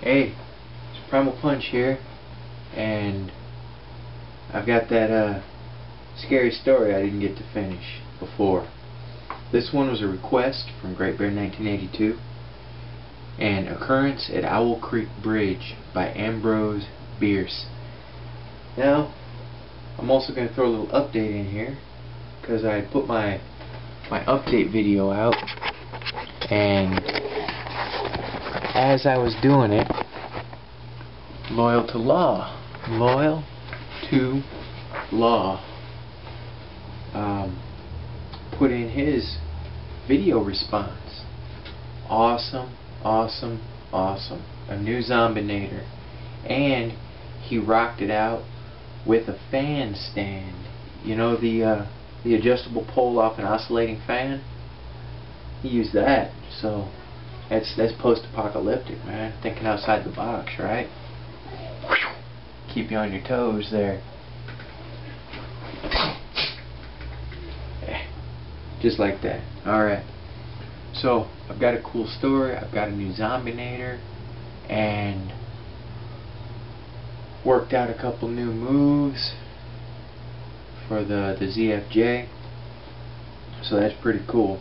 Hey, it's Primal Punch here, and I've got that scary story I didn't get to finish before. This one was a request from Great Bear 1982, and Occurrence at Owl Creek Bridge by Ambrose Bierce. Now, I'm also going to throw a little update in here, because I put my update video out, and as I was doing it, Loyal to Law put in his video response. Awesome. A new Zombinator. And he rocked it out with a fan stand. You know, the adjustable pole off an oscillating fan? He used that. So that's post-apocalyptic, man. Thinking outside the box, right? Keep you on your toes there. Just like that. Alright. So, I've got a cool story. I've got a new Zombinator. And worked out a couple new moves for the ZFJ. So that's pretty cool.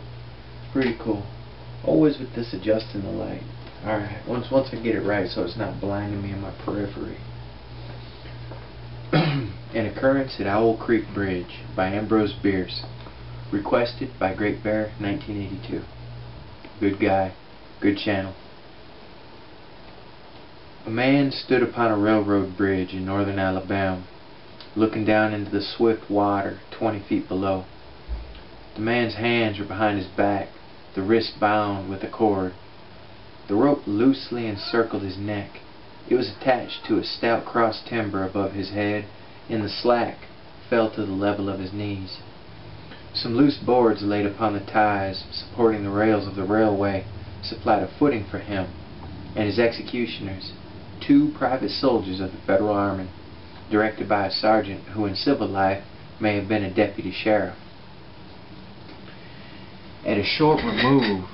Always with this adjusting the light. Alright, once I get it right so it's not blinding me in my periphery. An Occurrence at Owl Creek Bridge by Ambrose Bierce. Requested by Great Bear 1982. Good guy, good channel. A man stood upon a railroad bridge in northern Alabama, looking down into the swift water 20 feet below. The man's hands were behind his back, the wrist bound with a cord. The rope loosely encircled his neck. It was attached to a stout cross timber above his head, and the slack fell to the level of his knees. Some loose boards laid upon the ties supporting the rails of the railway supplied a footing for him and his executioners, 2 private soldiers of the Federal Army, directed by a sergeant who in civil life may have been a deputy sheriff. At a short remove,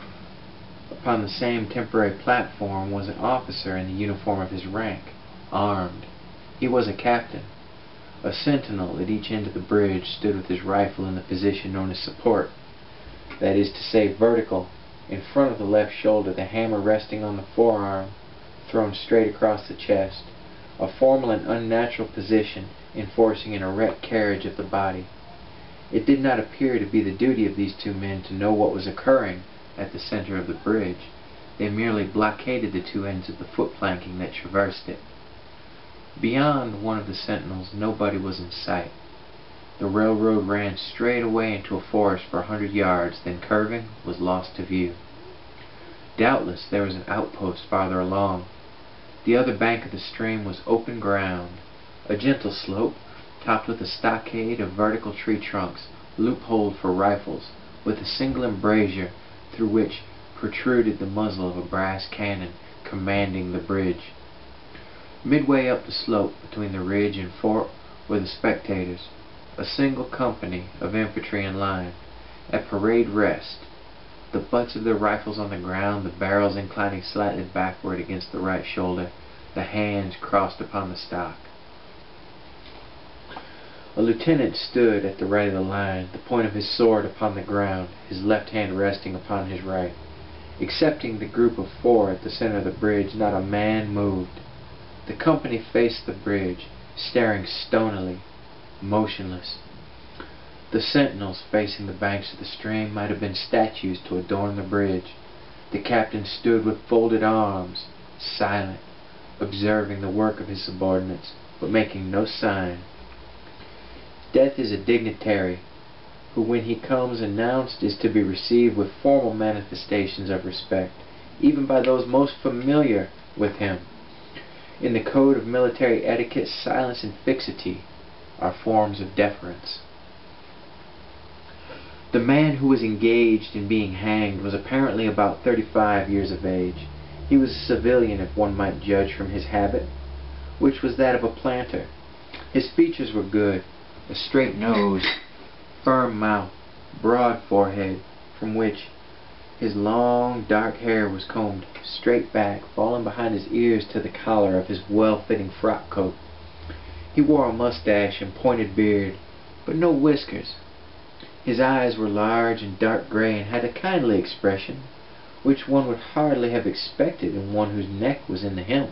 upon the same temporary platform, was an officer in the uniform of his rank, armed. He was a captain. A sentinel at each end of the bridge stood with his rifle in the position known as support, that is to say, vertical, in front of the left shoulder, the hammer resting on the forearm, thrown straight across the chest, a formal and unnatural position enforcing an erect carriage of the body. It did not appear to be the duty of these 2 men to know what was occurring at the center of the bridge. They merely blockaded the 2 ends of the foot planking that traversed it. Beyond one of the sentinels, nobody was in sight. The railroad ran straight away into a forest for 100 yards, then curving, was lost to view. Doubtless there was an outpost farther along. The other bank of the stream was open ground, a gentle slope, topped with a stockade of vertical tree trunks, loopholed for rifles, with a single embrasure through which protruded the muzzle of a brass cannon commanding the bridge. Midway up the slope between the ridge and fort were the spectators, a single company of infantry in line, at parade rest, the butts of their rifles on the ground, the barrels inclining slightly backward against the right shoulder, the hands crossed upon the stock. A lieutenant stood at the right of the line, the point of his sword upon the ground, his left hand resting upon his right. Excepting the group of 4 at the center of the bridge, not a man moved. The company faced the bridge, staring stonily, motionless. The sentinels facing the banks of the stream might have been statues to adorn the bridge. The captain stood with folded arms, silent, observing the work of his subordinates, but making no sign. Death is a dignitary, who when he comes announced is to be received with formal manifestations of respect, even by those most familiar with him. In the code of military etiquette, silence and fixity are forms of deference. The man who was engaged in being hanged was apparently about 35 years of age. He was a civilian, if one might judge from his habit, which was that of a planter. His features were good, a straight nose, firm mouth, broad forehead, from which His long, dark hair was combed straight back, falling behind his ears to the collar of his well-fitting frock coat. He wore a mustache and pointed beard, but no whiskers. His eyes were large and dark gray and had a kindly expression, which one would hardly have expected in one whose neck was in the hemp.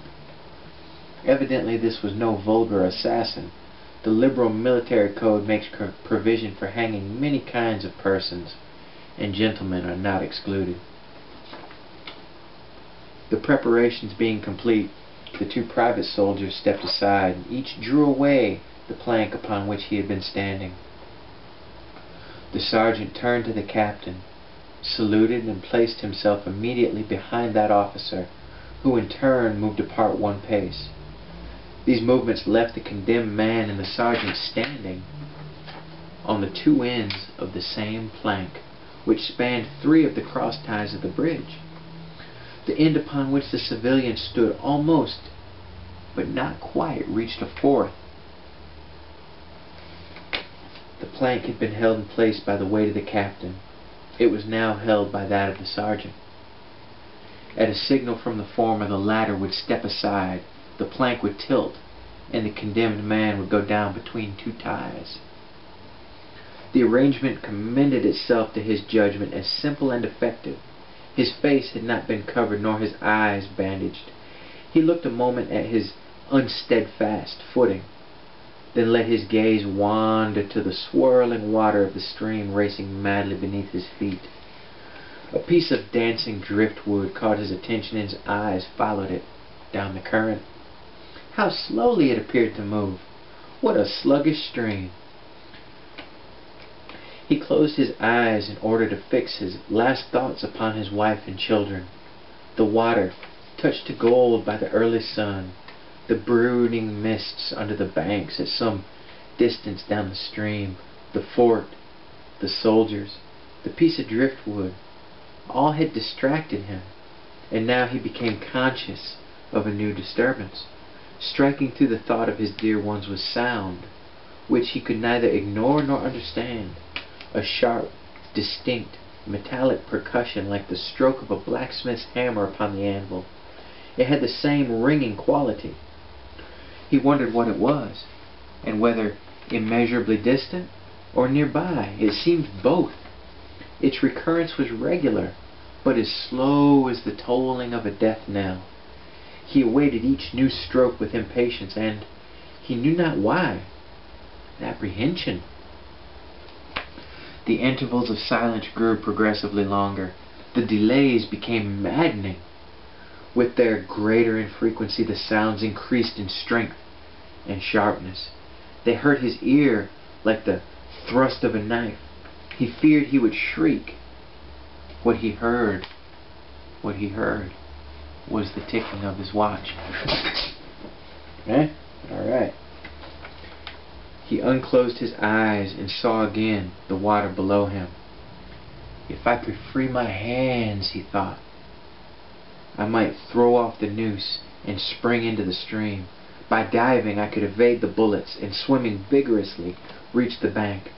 Evidently this was no vulgar assassin. The liberal military code makes provision for hanging many kinds of persons, and gentlemen are not excluded. The preparations being complete, the two private soldiers stepped aside, and each drew away the plank upon which he had been standing. The sergeant turned to the captain, saluted, and placed himself immediately behind that officer, who in turn moved apart one pace. These movements left the condemned man and the sergeant standing on the two ends of the same plank, which spanned 3 of the cross ties of the bridge. The end upon which the civilian stood almost, but not quite, reached a 4th. The plank had been held in place by the weight of the captain. It was now held by that of the sergeant. At a signal from the former, the latter would step aside, the plank would tilt, and the condemned man would go down between 2 ties. The arrangement commended itself to his judgment as simple and effective. His face had not been covered, nor his eyes bandaged. He looked a moment at his unsteadfast footing, then let his gaze wander to the swirling water of the stream racing madly beneath his feet. A piece of dancing driftwood caught his attention, and his eyes followed it down the current. How slowly it appeared to move! What a sluggish stream! He closed his eyes in order to fix his last thoughts upon his wife and children. The water, touched to gold by the early sun, the brooding mists under the banks at some distance down the stream, the fort, the soldiers, the piece of driftwood, all had distracted him, and now he became conscious of a new disturbance. Striking through the thought of his dear ones was sound, which he could neither ignore nor understand. A sharp, distinct, metallic percussion like the stroke of a blacksmith's hammer upon the anvil. It had the same ringing quality. He wondered what it was, and whether immeasurably distant or nearby. It seemed both. Its recurrence was regular, but as slow as the tolling of a death knell. He awaited each new stroke with impatience, and he knew not why, apprehension. The intervals of silence grew progressively longer. The delays became maddening. With their greater infrequency, the sounds increased in strength and sharpness. They hurt his ear like the thrust of a knife. He feared he would shriek. What he heard was the ticking of his watch. Alright. He unclosed his eyes and saw again the water below him. If I could free my hands, he thought, I might throw off the noose and spring into the stream. By diving I could evade the bullets, and swimming vigorously reach the bank,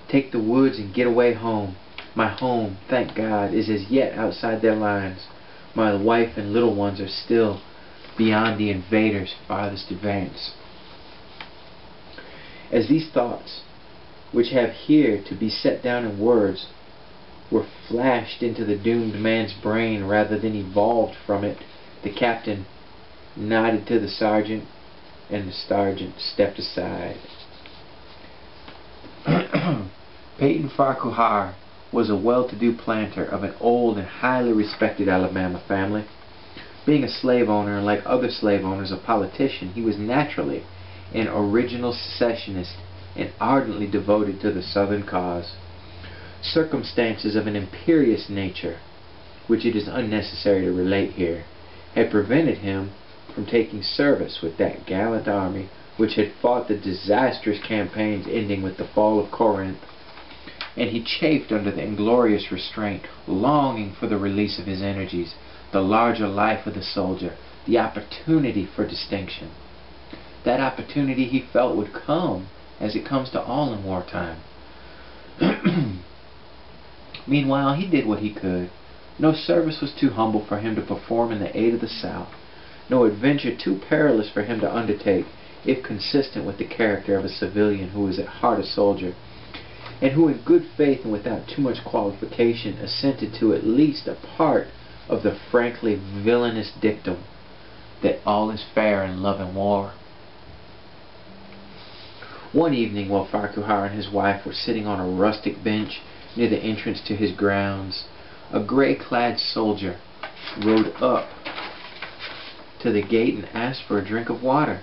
take the woods and get away home. My home, thank God, is as yet outside their lines. My wife and little ones are still beyond the invaders' farthest advance. As these thoughts, which have here to be set down in words, were flashed into the doomed man's brain rather than evolved from it, the captain nodded to the sergeant, and the sergeant stepped aside. Peyton Farquhar was a well-to-do planter of an old and highly respected Alabama family. Being a slave owner, and like other slave owners, a politician, he was naturally an original secessionist and ardently devoted to the Southern cause. Circumstances of an imperious nature, which it is unnecessary to relate here, had prevented him from taking service with that gallant army which had fought the disastrous campaigns ending with the fall of Corinth, and he chafed under the inglorious restraint, longing for the release of his energies, the larger life of the soldier, the opportunity for distinction. That opportunity he felt would come, as it comes to all in wartime. Meanwhile, he did what he could, No service was too humble for him to perform in the aid of the South, no adventure too perilous for him to undertake, if consistent with the character of a civilian who was at heart a soldier, and who in good faith and without too much qualification assented to at least a part of the frankly villainous dictum that all is fair in love and war. One evening, while Farquhar and his wife were sitting on a rustic bench near the entrance to his grounds, a grey-clad soldier rode up to the gate and asked for a drink of water.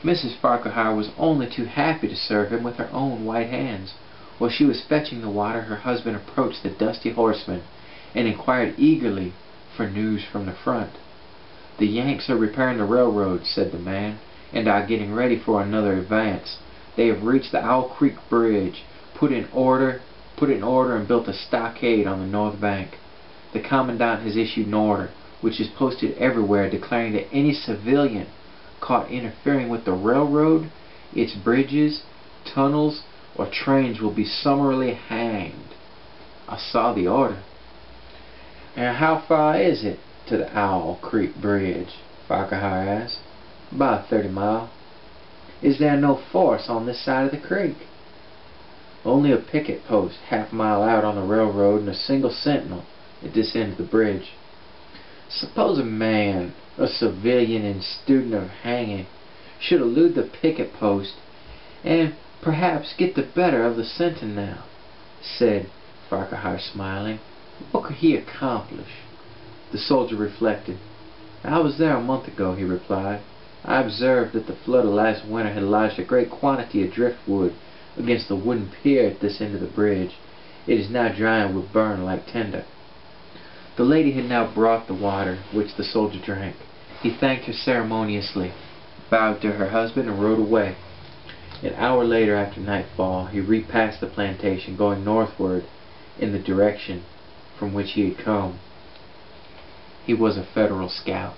Mrs. Farquhar was only too happy to serve him with her own white hands. While she was fetching the water, her husband approached the dusty horseman and inquired eagerly for news from the front. "The Yanks are repairing the railroad," said the man, "and are getting ready for another advance. They have reached the Owl Creek Bridge, put it in order and built a stockade on the north bank. The commandant has issued an order, which is posted everywhere, declaring that any civilian caught interfering with the railroad, its bridges, tunnels, or trains will be summarily hanged." I saw the order. "And how far is it to the Owl Creek Bridge?" Farquhar asked. "About 30 miles. "Is there no force on this side of the creek?" "Only a picket post half a mile out on the railroad and a single sentinel at this end of the bridge." "Suppose a man, a civilian and student of hanging, should elude the picket post and perhaps get the better of the sentinel," said Farquhar, smiling. "What could he accomplish?" The soldier reflected. "I was there a month ago," he replied. "I observed that the flood of last winter had lodged a great quantity of driftwood against the wooden pier at this end of the bridge. It is now dry and will burn like tinder." The lady had now brought the water, which the soldier drank. He thanked her ceremoniously, bowed to her husband, and rode away. An hour later, after nightfall, he repassed the plantation, going northward in the direction from which he had come. He was a Federal scout.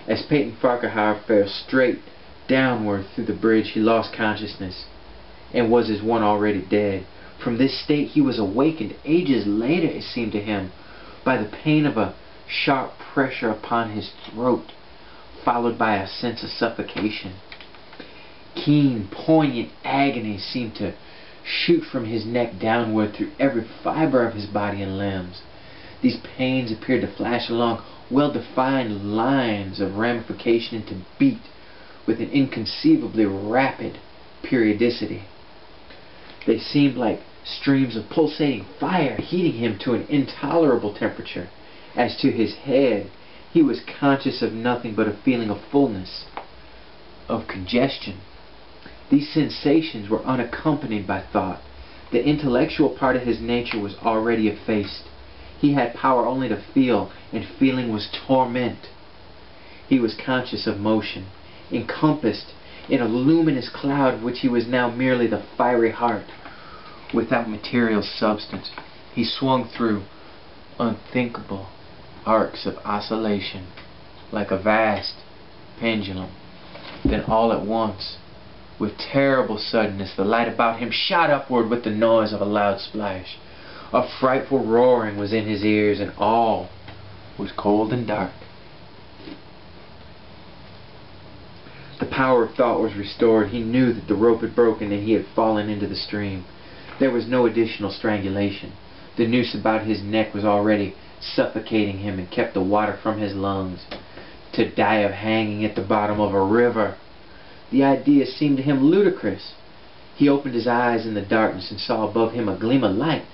As Peyton Farquhar fell straight downward through the bridge, he lost consciousness, and was as one already dead. From this state he was awakened ages later, it seemed to him, by the pain of a sharp pressure upon his throat, followed by a sense of suffocation. Keen, poignant agony seemed to shoot from his neck downward through every fiber of his body and limbs. These pains appeared to flash along well-defined lines of ramification and to beat with an inconceivably rapid periodicity. They seemed like streams of pulsating fire, heating him to an intolerable temperature. As to his head, he was conscious of nothing but a feeling of fullness, of congestion. These sensations were unaccompanied by thought. The intellectual part of his nature was already effaced. He had power only to feel, and feeling was torment. He was conscious of motion, encompassed in a luminous cloud of which he was now merely the fiery heart, without material substance. He swung through unthinkable arcs of oscillation, like a vast pendulum. Then all at once, with terrible suddenness, the light about him shot upward with the noise of a loud splash. A frightful roaring was in his ears, and all was cold and dark. The power of thought was restored. He knew that the rope had broken and he had fallen into the stream. There was no additional strangulation. The noose about his neck was already suffocating him and kept the water from his lungs. To die of hanging at the bottom of a river! The idea seemed to him ludicrous. He opened his eyes in the darkness and saw above him a gleam of light.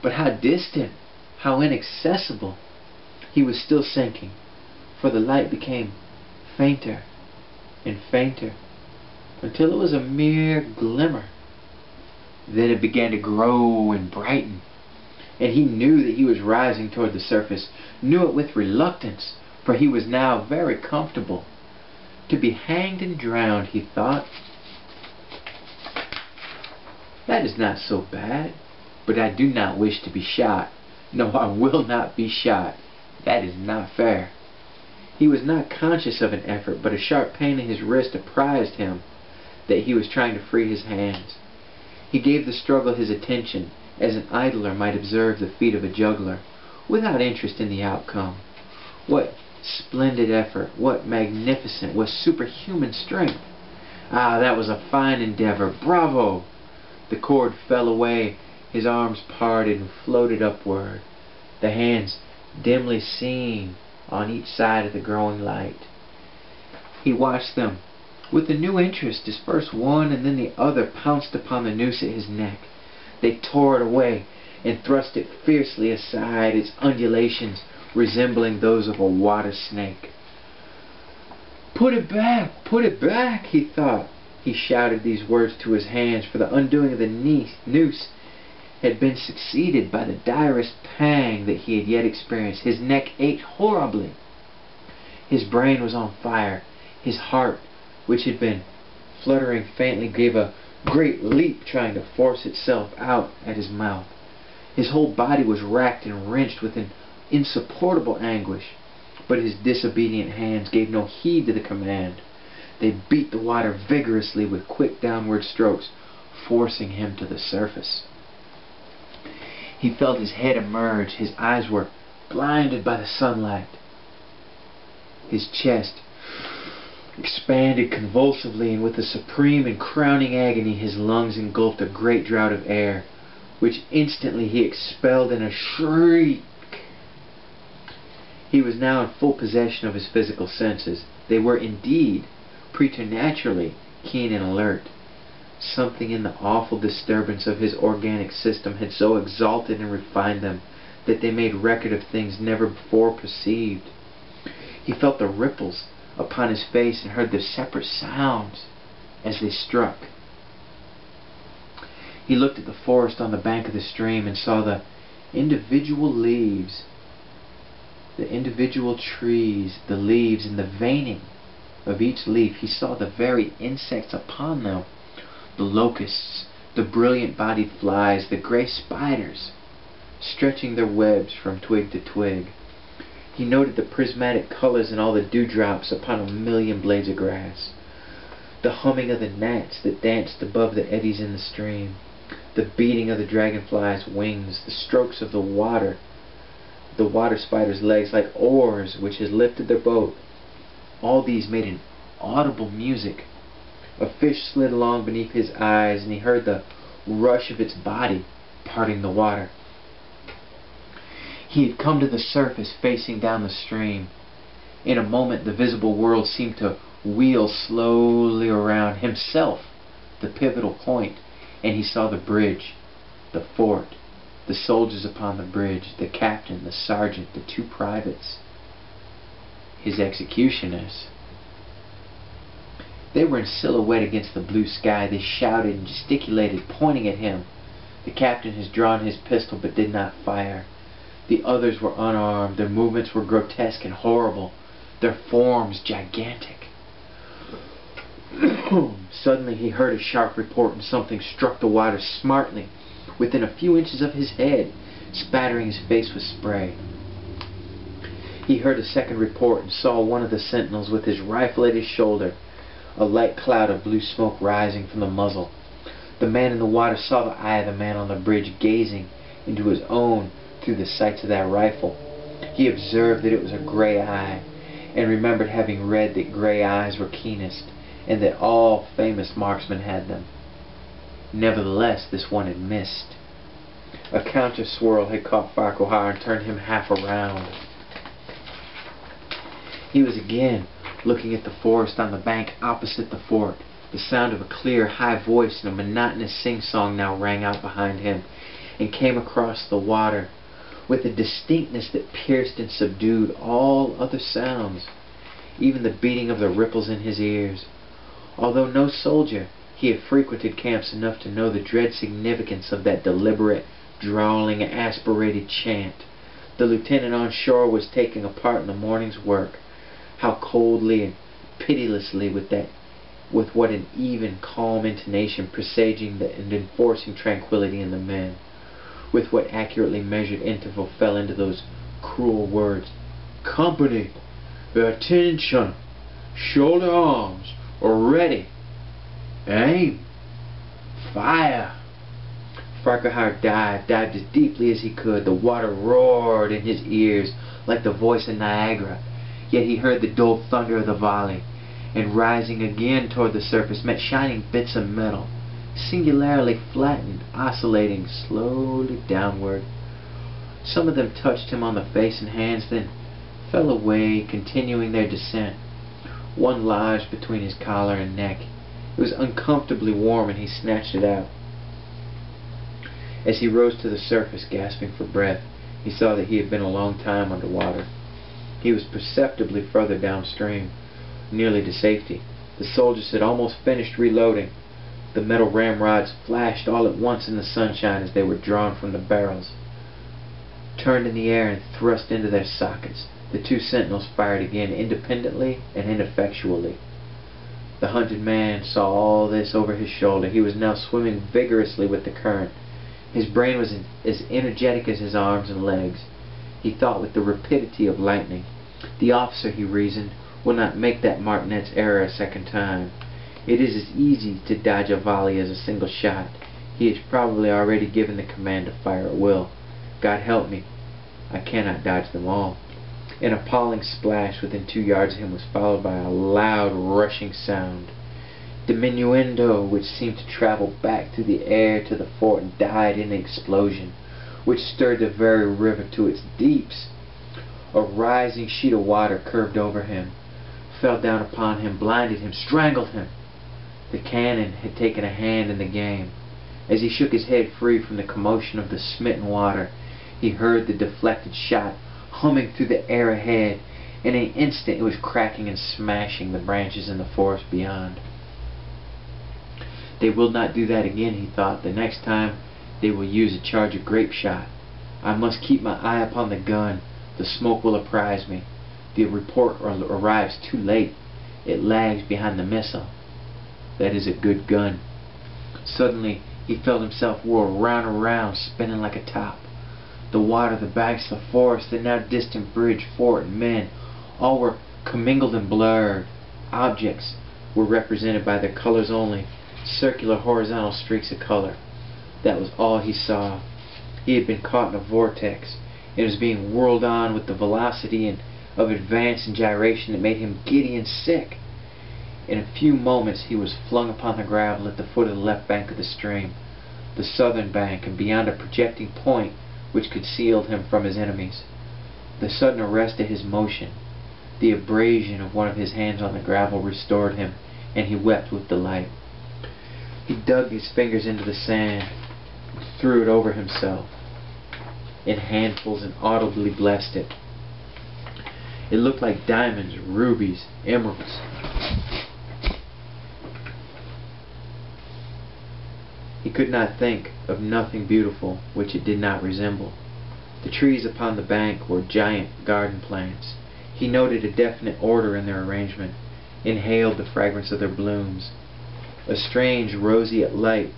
But how distant, how inaccessible! He was still sinking, for the light became fainter and fainter, until it was a mere glimmer. Then it began to grow and brighten, and he knew that he was rising toward the surface, knew it with reluctance, for he was now very comfortable. To be hanged and drowned, he thought, that is not so bad. But I do not wish to be shot. No, I will not be shot. That is not fair. He was not conscious of an effort, but a sharp pain in his wrist apprised him that he was trying to free his hands. He gave the struggle his attention, as an idler might observe the feat of a juggler, without interest in the outcome. What splendid effort, what magnificent, what superhuman strength! Ah, that was a fine endeavor. Bravo! The cord fell away, his arms parted and floated upward, the hands dimly seen on each side of the growing light. He watched them with a new interest as first one and then the other pounced upon the noose at his neck. They tore it away and thrust it fiercely aside, its undulations resembling those of a water snake. Put it back, he thought. He shouted these words to his hands, for the undoing of the noose had been succeeded by the direst pang that he had yet experienced. His neck ached horribly. His brain was on fire. His heart, which had been fluttering faintly, gave a great leap, trying to force itself out at his mouth. His whole body was racked and wrenched with an insupportable anguish, but his disobedient hands gave no heed to the command. They beat the water vigorously with quick downward strokes, forcing him to the surface. He felt his head emerge. His eyes were blinded by the sunlight. His chest expanded convulsively, and with a supreme and crowning agony his lungs engulfed a great draught of air, which instantly he expelled in a shriek. He was now in full possession of his physical senses. They were indeed preternaturally keen and alert. Something in the awful disturbance of his organic system had so exalted and refined them that they made record of things never before perceived. He felt the ripples upon his face and heard the separate sounds as they struck. He looked at the forest on the bank of the stream and saw the individual leaves, the individual trees, the leaves, and the veining of each leaf. He saw the very insects upon them, the locusts, the brilliant-bodied flies, the gray spiders, stretching their webs from twig to twig. He noted the prismatic colors in all the dewdrops upon a million blades of grass, the humming of the gnats that danced above the eddies in the stream, the beating of the dragonfly's wings, the strokes of the water spider's legs like oars which has lifted their boat. All these made an audible music. A fish slid along beneath his eyes, and he heard the rush of its body parting the water. He had come to the surface, facing down the stream. In a moment the visible world seemed to wheel slowly around himself, the pivotal point, and he saw the bridge, the fort, the soldiers upon the bridge, the captain, the sergeant, the two privates, his executioners. They were in silhouette against the blue sky. They shouted and gesticulated, pointing at him. The captain had drawn his pistol but did not fire. The others were unarmed. Their movements were grotesque and horrible, their forms gigantic. Suddenly he heard a sharp report, and something struck the water smartly within a few inches of his head, spattering his face with spray. He heard a second report and saw one of the sentinels with his rifle at his shoulder, a light cloud of blue smoke rising from the muzzle. The man in the water saw the eye of the man on the bridge gazing into his own through the sights of that rifle. He observed that it was a gray eye, and remembered having read that gray eyes were keenest, and that all famous marksmen had them. Nevertheless, this one had missed. A counter swirl had caught Farquhar and turned him half around. He was again looking at the forest on the bank opposite the fort. The sound of a clear, high voice and a monotonous sing-song now rang out behind him, and came across the water with a distinctness that pierced and subdued all other sounds, even the beating of the ripples in his ears. Although no soldier, he had frequented camps enough to know the dread significance of that deliberate, drawling, aspirated chant. The lieutenant on shore was taking a part in the morning's work. How coldly and pitilessly, with what an even, calm intonation presaging and enforcing tranquility in the men, with what accurately measured interval fell into those cruel words: "Company, attention, shoulder arms, ready, aim, fire." Farquhar dived as deeply as he could. The water roared in his ears like the voice of Niagara, yet he heard the dull thunder of the volley, and rising again toward the surface met shining bits of metal, singularly flattened, oscillating slowly downward. Some of them touched him on the face and hands, then fell away, continuing their descent. One lodged between his collar and neck. It was uncomfortably warm, and he snatched it out. As he rose to the surface, gasping for breath, he saw that he had been a long time under water. He was perceptibly further downstream, nearly to safety. The soldiers had almost finished reloading. The metal ramrods flashed all at once in the sunshine as they were drawn from the barrels, turned in the air, and thrust into their sockets. The two sentinels fired again, independently and ineffectually. The hunted man saw all this over his shoulder. He was now swimming vigorously with the current. His brain was as energetic as his arms and legs. He thought with the rapidity of lightning. The officer, he reasoned, will not make that martinet's error a second time. It is as easy to dodge a volley as a single shot. He has probably already given the command to fire at will. God help me, I cannot dodge them all. An appalling splash within 2 yards of him was followed by a loud rushing sound. Diminuendo, which seemed to travel back through the air to the fort, and died in an explosion, which stirred the very river to its deeps. A rising sheet of water curved over him, fell down upon him, blinded him, strangled him. The cannon had taken a hand in the game. As he shook his head free from the commotion of the smitten water, he heard the deflected shot humming through the air ahead. In an instant it was cracking and smashing the branches in the forest beyond. They will not do that again, he thought. The next time they will use a charge of grape shot. I must keep my eye upon the gun. The smoke will apprise me. The report arrives too late. It lags behind the missile. That is a good gun. Suddenly he felt himself whirl round and round, spinning like a top. The water, the banks, the forest, the now distant bridge, fort, and men, all were commingled and blurred. Objects were represented by their colors only, circular horizontal streaks of color. That was all he saw. He had been caught in a vortex, and was being whirled on with the velocity of advance and gyration that made him giddy and sick. In a few moments he was flung upon the gravel at the foot of the left bank of the stream, the southern bank, and beyond a projecting point which concealed him from his enemies. The sudden arrest of his motion, the abrasion of one of his hands on the gravel, restored him, and he wept with delight. He dug his fingers into the sand and threw it over himself in handfuls and audibly blessed it. It looked like diamonds, rubies, emeralds. He could not think of nothing beautiful which it did not resemble. The trees upon the bank were giant garden plants. He noted a definite order in their arrangement, inhaled the fragrance of their blooms. A strange roseate light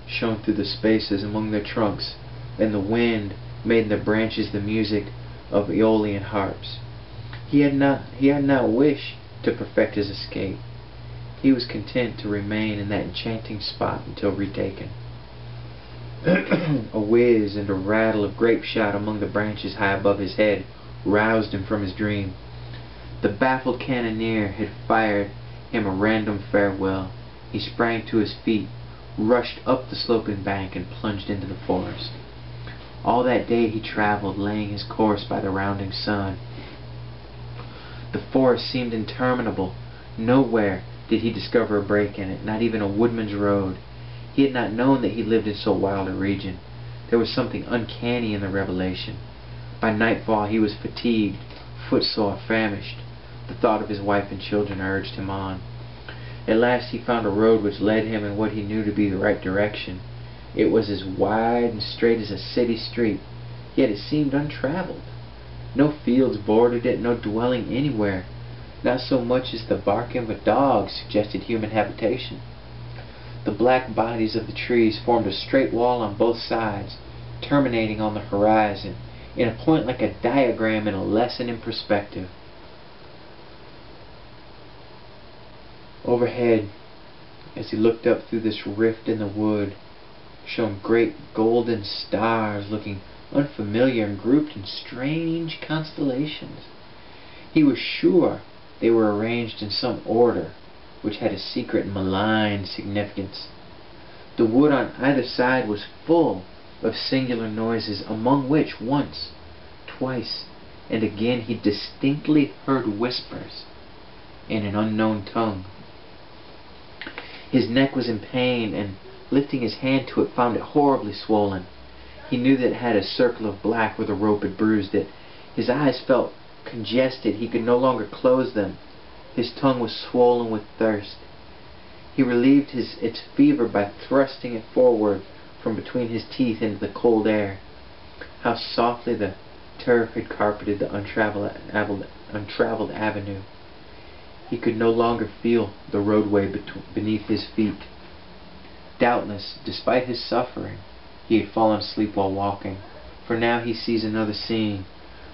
shone through the spaces among their trunks, and the wind made in the branches the music of Aeolian harps. He had not wished to perfect his escape. He was content to remain in that enchanting spot until retaken. A whiz and a rattle of grape shot among the branches high above his head roused him from his dream. The baffled cannoneer had fired him a random farewell. He sprang to his feet, rushed up the sloping bank, and plunged into the forest. All that day he traveled, laying his course by the rounding sun. The forest seemed interminable. Nowhere did he discover a break in it, not even a woodman's road. He had not known that he lived in so wild a region. There was something uncanny in the revelation. By nightfall he was fatigued, footsore, famished. The thought of his wife and children urged him on. At last he found a road which led him in what he knew to be the right direction. It was as wide and straight as a city street, yet it seemed untraveled. No fields bordered it, no dwelling anywhere. Not so much as the barking of a dog suggested human habitation. The black bodies of the trees formed a straight wall on both sides, terminating on the horizon, in a point like a diagram in a lesson in perspective. Overhead, as he looked up through this rift in the wood, shone great golden stars looking unfamiliar and grouped in strange constellations. He was sure they were arranged in some order which had a secret and malign significance. The wood on either side was full of singular noises, among which once, twice, and again he distinctly heard whispers in an unknown tongue. His neck was in pain, and lifting his hand to it found it horribly swollen. He knew that it had a circle of black where the rope had bruised it. His eyes felt congested. He could no longer close them. His tongue was swollen with thirst. He relieved its fever by thrusting it forward from between his teeth into the cold air. How softly the turf had carpeted the untraveled avenue. He could no longer feel the roadway beneath his feet. Doubtless, despite his suffering, he had fallen asleep while walking, for now he sees another scene.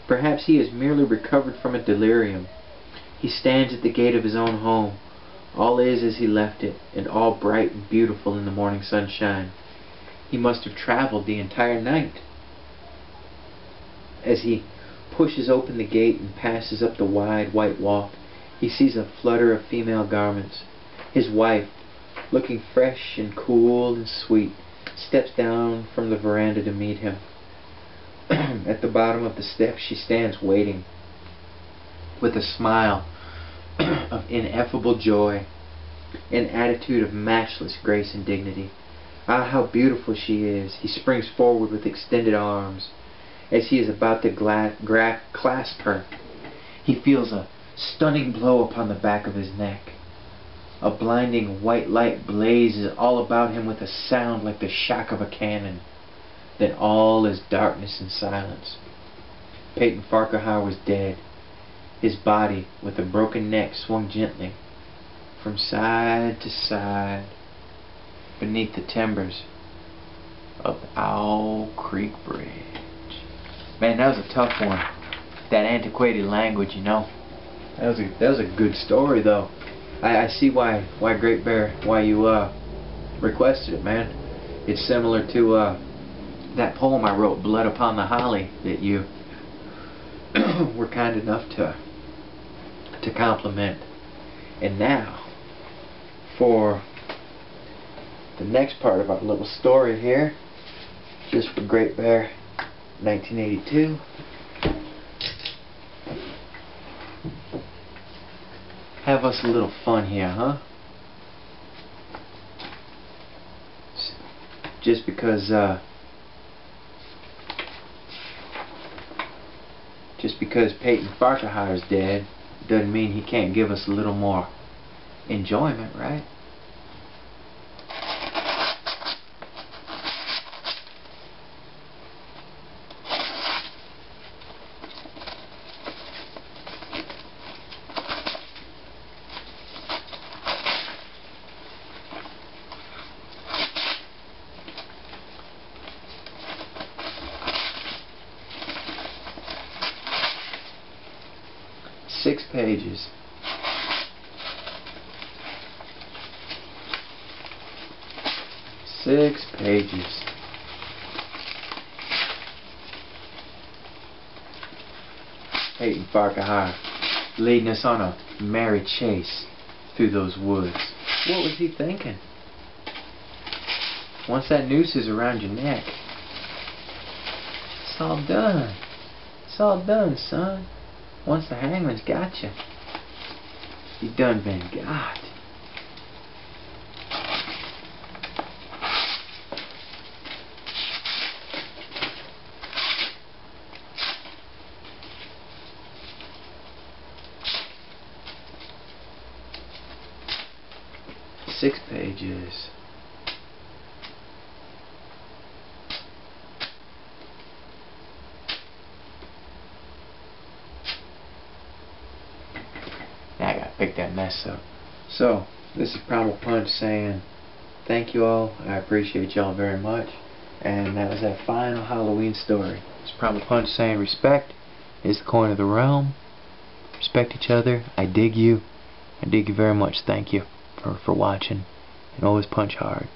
Perhaps he has merely recovered from a delirium. He stands at the gate of his own home. All is as he left it, and all bright and beautiful in the morning sunshine. He must have traveled the entire night. As he pushes open the gate and passes up the wide white walk, he sees a flutter of female garments. His wife, looking fresh and cool and sweet, steps down from the veranda to meet him. At the bottom of the steps she stands waiting, with a smile of ineffable joy, an attitude of matchless grace and dignity. Ah, how beautiful she is! He springs forward with extended arms. As he is about to clasp her, he feels a stunning blow upon the back of his neck. A blinding white light blazes all about him with a sound like the shock of a cannon. Then all is darkness and silence. Peyton Farquhar was dead. His body, with a broken neck, swung gently from side to side beneath the timbers of the Owl Creek Bridge. Man, that was a tough one. That antiquated language, you know. That was a good story, though. I see why Great Bear, why you requested it, man. It's similar to that poem I wrote, Blood Upon the Holly, that you were kind enough to compliment. And now, for the next part of our little story here, just for Great Bear 1982. Have us a little fun here, huh? Just because Peyton Farquhar is dead doesn't mean he can't give us a little more enjoyment, right? Six pages. Six pages. Peyton Farquhar leading us on a merry chase through those woods. What was he thinking? Once that noose is around your neck, it's all done. It's all done, son. Once the hangman's got you, you done been got. Six pages. I gotta pick that mess up. So, this is Primal Punch saying thank you all. I appreciate y'all very much. And that was that final Halloween story. It's Primal Punch saying respect is the coin of the realm. Respect each other. I dig you. I dig you very much. Thank you for watching. And always punch hard.